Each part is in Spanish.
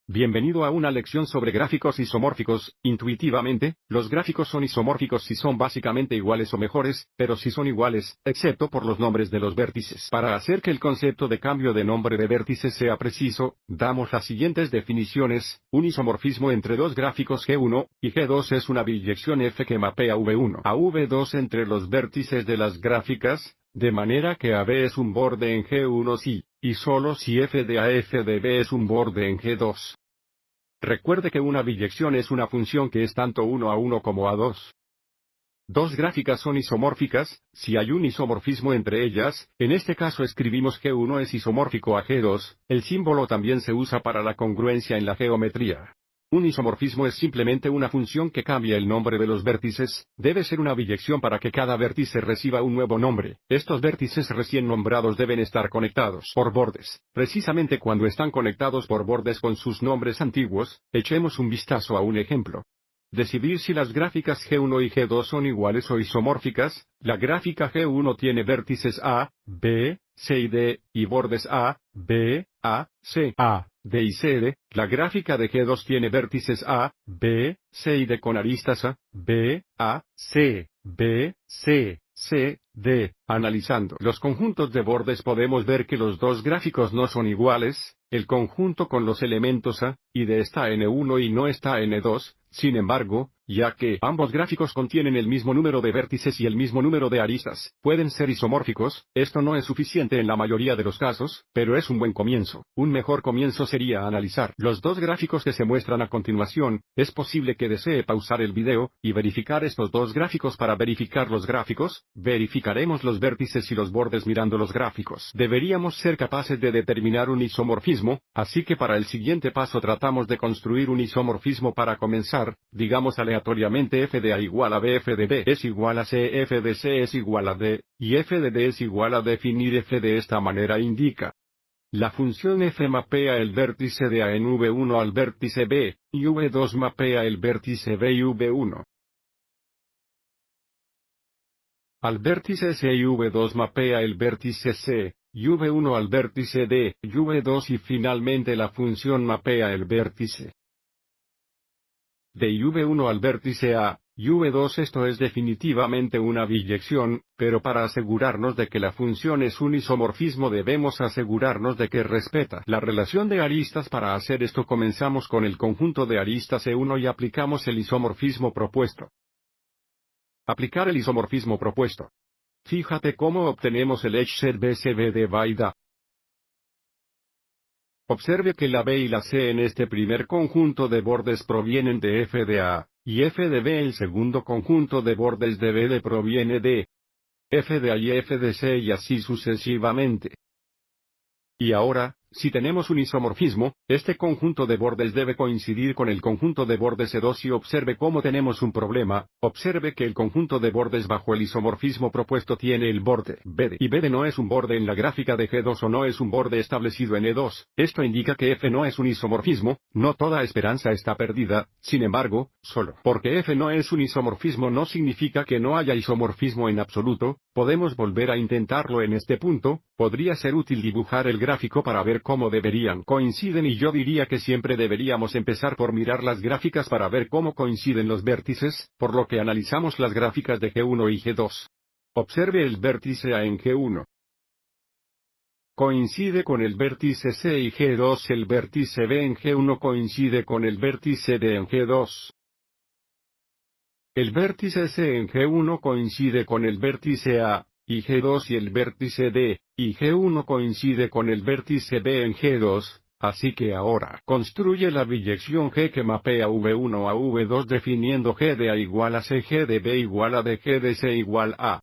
Bienvenido a una lección sobre gráficos isomórficos. Intuitivamente, los gráficos son isomórficos si son básicamente iguales o mejores, pero si son iguales, excepto por los nombres de los vértices. Para hacer que el concepto de cambio de nombre de vértices sea preciso, damos las siguientes definiciones. Un isomorfismo entre dos gráficos G1 y G2 es una biyección F que mapea V1 a V2 entre los vértices de las gráficas, de manera que AB es un borde en G1 si, y solo si F de A F de B es un borde en G2. Recuerde que una biyección es una función que es tanto 1 a 1 como a 2. Dos gráficas son isomórficas, si hay un isomorfismo entre ellas. En este caso escribimos G1 es isomórfico a G2, el símbolo también se usa para la congruencia en la geometría. Un isomorfismo es simplemente una función que cambia el nombre de los vértices. Debe ser una biyección para que cada vértice reciba un nuevo nombre. Estos vértices recién nombrados deben estar conectados por bordes. Precisamente cuando están conectados por bordes con sus nombres antiguos, echemos un vistazo a un ejemplo. Decidir si las gráficas G1 y G2 son iguales o isomórficas. La gráfica G1 tiene vértices A, B, C y D, y bordes A, B, A, C, A, D y C, D. La gráfica de G2 tiene vértices A, B, C y D con aristas A, B, A, C, B, C, C, D. Analizando los conjuntos de bordes podemos ver que los dos gráficos no son iguales. El conjunto con los elementos A y D está en N1 y no está en N2. Sin embargo, ya que ambos gráficos contienen el mismo número de vértices y el mismo número de aristas, pueden ser isomórficos. Esto no es suficiente en la mayoría de los casos, pero es un buen comienzo. Un mejor comienzo sería analizar los dos gráficos que se muestran a continuación. Es posible que desee pausar el video y verificar estos dos gráficos para verificar los gráficos. Verificaremos los vértices y los bordes mirando los gráficos. Deberíamos ser capaces de determinar un isomorfismo, así que para el siguiente paso tratamos de construir un isomorfismo. Para comenzar, digamos aleatoriamente f de A igual a B, f de B es igual a C, f de C es igual a D, y f de D es igual a definir f de esta manera indica. La función f mapea el vértice de A en V1 al vértice B, y V2 mapea el vértice B y V1 al vértice C y V2 mapea el vértice C, y V1 al vértice D, y V2 y finalmente la función mapea el vértice de V1 al vértice A, y V2. Esto es definitivamente una biyección, pero para asegurarnos de que la función es un isomorfismo debemos asegurarnos de que respeta la relación de aristas. Para hacer esto comenzamos con el conjunto de aristas E1 y aplicamos el isomorfismo propuesto. Aplicar el isomorfismo propuesto. Fíjate cómo obtenemos el H-set BCB de B y D. Observe que la B y la C en este primer conjunto de bordes provienen de F de A, y F de B. El segundo conjunto de bordes de B proviene de F de A y F de C y así sucesivamente. Y ahora, si tenemos un isomorfismo, este conjunto de bordes debe coincidir con el conjunto de bordes E2 y observe cómo tenemos un problema. Observe que el conjunto de bordes bajo el isomorfismo propuesto tiene el borde BD, y BD no es un borde en la gráfica de G2 o no es un borde establecido en E2. Esto indica que F no es un isomorfismo. No toda esperanza está perdida. Sin embargo, solo porque F no es un isomorfismo no significa que no haya isomorfismo en absoluto. Podemos volver a intentarlo en este punto. Podría ser útil dibujar el gráfico para ver cómo deberían coinciden, y yo diría que siempre deberíamos empezar por mirar las gráficas para ver cómo coinciden los vértices, por lo que analizamos las gráficas de G1 y G2. Observe el vértice A en G1. Coincide con el vértice C y G2. El vértice B en G1 coincide con el vértice D en G2. El vértice C en G1 coincide con el vértice A y G2 y el vértice D y G1 coincide con el vértice B en G2, así que ahora construye la biyección G que mapea V1 a V2 definiendo G de A igual a C, G de B igual a D, G de C igual a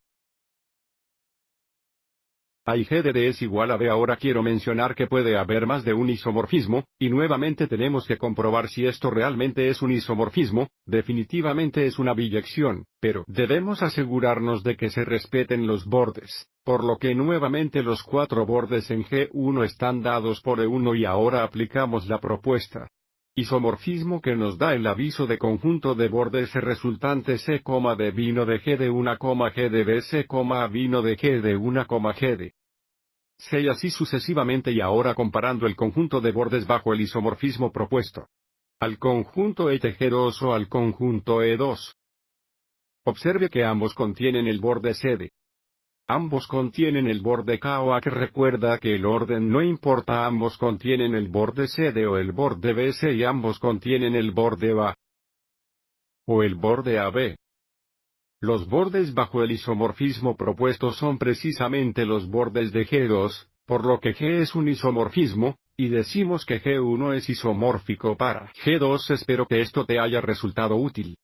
A y G de D es igual a B. Ahora quiero mencionar que puede haber más de un isomorfismo, y nuevamente tenemos que comprobar si esto realmente es un isomorfismo. Definitivamente es una biyección, pero debemos asegurarnos de que se respeten los bordes, por lo que nuevamente los cuatro bordes en G1 están dados por E1 y ahora aplicamos la propuesta. Isomorfismo que nos da el aviso de conjunto de bordes resultante C, de vino de G de 1, G de B C, A vino de G de 1, G de C y así sucesivamente, y ahora comparando el conjunto de bordes bajo el isomorfismo propuesto al conjunto E-T-G2 o al conjunto E2. Observe que ambos contienen el borde CD. Ambos contienen el borde K o A, que recuerda que el orden no importa, ambos contienen el borde CD o el borde BC, y ambos contienen el borde BA o el borde AB. Los bordes bajo el isomorfismo propuesto son precisamente los bordes de G2, por lo que G es un isomorfismo, y decimos que G1 es isomórfico para G2. Espero que esto te haya resultado útil.